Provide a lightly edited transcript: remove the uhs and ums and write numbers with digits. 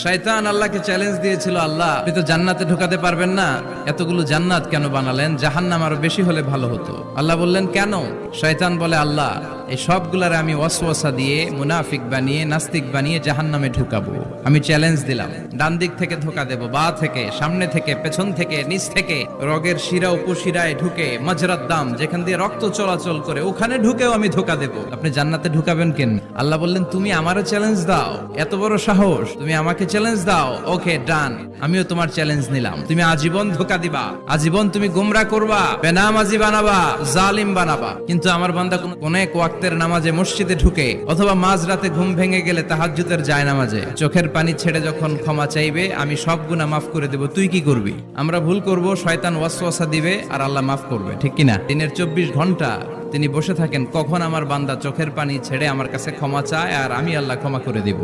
শয়তান আল্লাহকে চ্যালেঞ্জ দিয়েছিল, আল্লাহ আপনি তো জান্নাতে ঢোকাতে পারবেন না, এতগুলো জান্নাত কেন বানালেন? জাহান্নাম আরো বেশি হলে ভালো হতো। আল্লাহ বললেন কেন? শয়তান বলে, আল্লাহ এই সবগুলারে আমি ওয়াসওয়াসা দিয়ে, মুনাফিক বানিয়ে, নাস্তিক বানিয়ে জাহান্নামে ঢুকাবো। আমি চ্যালেঞ্জ দিলাম, ডান দিক থেকে ধোকা দেব, বা থেকে, সামনে থেকে, পেছন থেকে, নিচ থেকে, রগের শিরা উপশিরায় ঢুকে, মাজরাত দাম যেখান দিয়ে রক্ত চলাচল করে ওখানে ঢুকেও আমি ধোকা দেব। আপনি জান্নাতে ঢুকাবেন কেন? আল্লাহ বললেন তুমি আমারও চ্যালেঞ্জ দাও, এত বড় সাহস, তুমি আমাকে চ্যালেঞ্জ দাও। ওকে ডান, আমিও তোমার চ্যালেঞ্জ নিলাম। তুমি আজীবন ধোকা দিবা, আজীবন তুমি গোমরা করবা, বেনামাজি বানাবা, জালিম বানাবা, কিন্তু আমার বান্দা কোন এক ওয়াক্তের নামাজে মসজিদে ঢুকে অথবা মাঝরাতে ঘুম ভেঙে গেলে তাহাজ্জুদের জায়নামাজে চোখের পানি ছেড়ে যখন ক্ষমা চাইবে, আমি সব গুনাহ মাফ করে দেব। তুই কি করবি? আমরা ভুল করব, শয়তান ওয়াসওয়াসা দিবে আর আল্লাহ মাফ করবে, ঠিক কিনা? দিনের 24 ঘন্টা তিনি বসে থাকেন, কখন আমার বান্দা চোখের পানি ছেড়ে আমার কাছে ক্ষমা চায় আর আমি আল্লাহ ক্ষমা করে দিব।